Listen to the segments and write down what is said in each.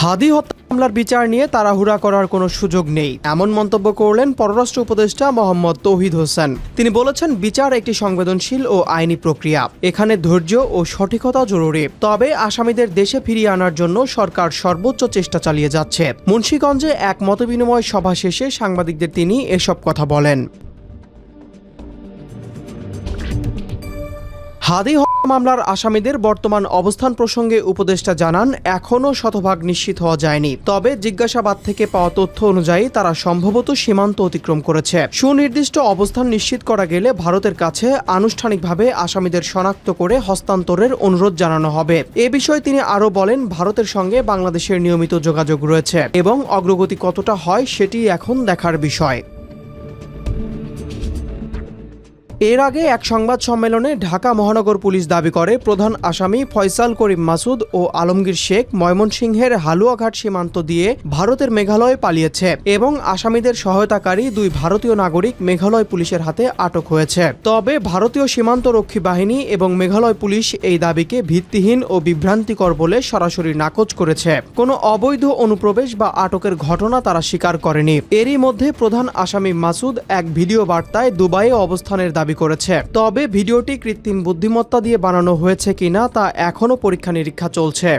হাদি হত্যা মামলার বিচার নিয়ে তাড়াহুড়া করার কোনো সুযোগ নেই, এমন মন্তব্য করলেন পররাষ্ট্র উপদেষ্টা মোহাম্মদ তৌহিদ হোসেন। তিনি বলেছেন, বিচার একটি সংবেদনশীল ও আইনি প্রক্রিয়া, এখানে ধৈর্য ও সঠিকতা জরুরি। তবে আসামিদের দেশে ফিরিয়ে আনার জন্য সরকার সর্বোচ্চ চেষ্টা চালিয়ে যাচ্ছে। মুন্সিগঞ্জে এক মতবিনিময় সভা শেষে সাংবাদিকদের তিনি এসব কথা বলেন। হাদি হত্যা মামলার আসামিদের বর্তমান অবস্থান প্রসঙ্গে উপদেষ্টা জানান, এখনও শতভাগ নিশ্চিত হওয়া যায়নি। তবে জিজ্ঞাসাবাদ থেকে পাওয়া তথ্য অনুযায়ী তারা সম্ভবত সীমান্ত অতিক্রম করেছে। সুনির্দিষ্ট অবস্থান নিশ্চিত করা গেলে ভারতের কাছে আনুষ্ঠানিকভাবে আসামিদের শনাক্ত করে হস্তান্তরের অনুরোধ জানানো হবে। এ বিষয়ে তিনি আরও বলেন, ভারতের সঙ্গে বাংলাদেশের নিয়মিত যোগাযোগ রয়েছে এবং অগ্রগতি কতটা হয় সেটি এখন দেখার বিষয়। এর আগে এক সংবাদ সম্মেলনে ঢাকা মহানগর পুলিশ দাবি করে, প্রধান আসামি ফয়সাল করিম মাসুদ ও আলমগীর শেখ ময়মনসিংহের হালুয়াঘাট সীমান্ত দিয়ে ভারতের মেঘালয়ে পালিয়েছে এবং আসামিদের সহায়তাকারী দুই ভারতীয় নাগরিক মেঘালয় পুলিশের হাতে আটক হয়েছে। তবে ভারতীয় সীমান্ত রক্ষী বাহিনী এবং মেঘালয় পুলিশ এই দাবিকে ভিত্তিহীন ও বিভ্রান্তিকর বলে সরাসরি নাকচ করেছে। কোনো অবৈধ অনুপ্রবেশ বা আটকের ঘটনা তারা স্বীকার করেনি। এরই মধ্যে প্রধান আসামি মাসুদ এক ভিডিও বার্তায় দুবাইয়ে অবস্থানের দাবি করেছে। তবে ভিডিওটি কৃত্রিম বুদ্ধিমত্তা দিয়ে বানানো হয়েছে কিনা তা এখনও পরীক্ষা নিরীক্ষা চলছে।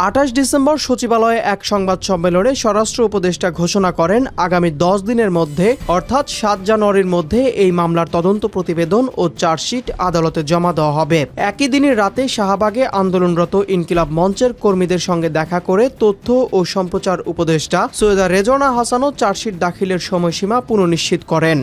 ২৮ ডিসেম্বর সচিবালয়ে এক সংবাদ সম্মেলনে স্বরাষ্ট্র উপদেষ্টা ঘোষণা করেন, আগামী 10 দিনের মধ্যে অর্থাৎ 7 জানুয়ারির মধ্যে এই মামলার তদন্ত প্রতিবেদন ও চার্জশিট আদালতে জমা দেওয়া হবে। একই দিনের রাতে শাহবাগে আন্দোলনরত ইনকিলাব মঞ্চের কর্মীদের সঙ্গে দেখা করে তথ্য ও সম্প্রচার উপদেষ্টা সৈয়দা রেজওয়ানা হাসানও চার্জশিট দাখিলের সময়সীমা পুনঃনিশ্চিত করেন।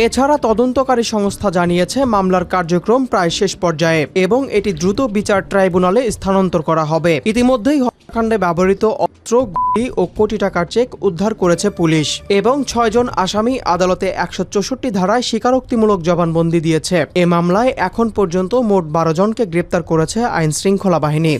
এছাড়া তদন্তকারী সংস্থা জানিয়েছে, মামলার কার্যক্রম প্রায় শেষ পর্যায়ে এবং এটি দ্রুত বিচার ট্রাইব্যুনালে স্থানান্তর করা হবে। ইতিমধ্যেই হত্যাকাণ্ডে ব্যবহৃত অস্ত্র, গুলি ও কোটি টাকার চেক উদ্ধার করেছে পুলিশ এবং 6 জন আসামি আদালতে 164 ধারায় স্বীকারোক্তিমূলক জবানবন্দি দিয়েছে। এ মামলায় এখন পর্যন্ত মোট 12 জনকে গ্রেপ্তার করেছে আইনশৃঙ্খলা বাহিনী।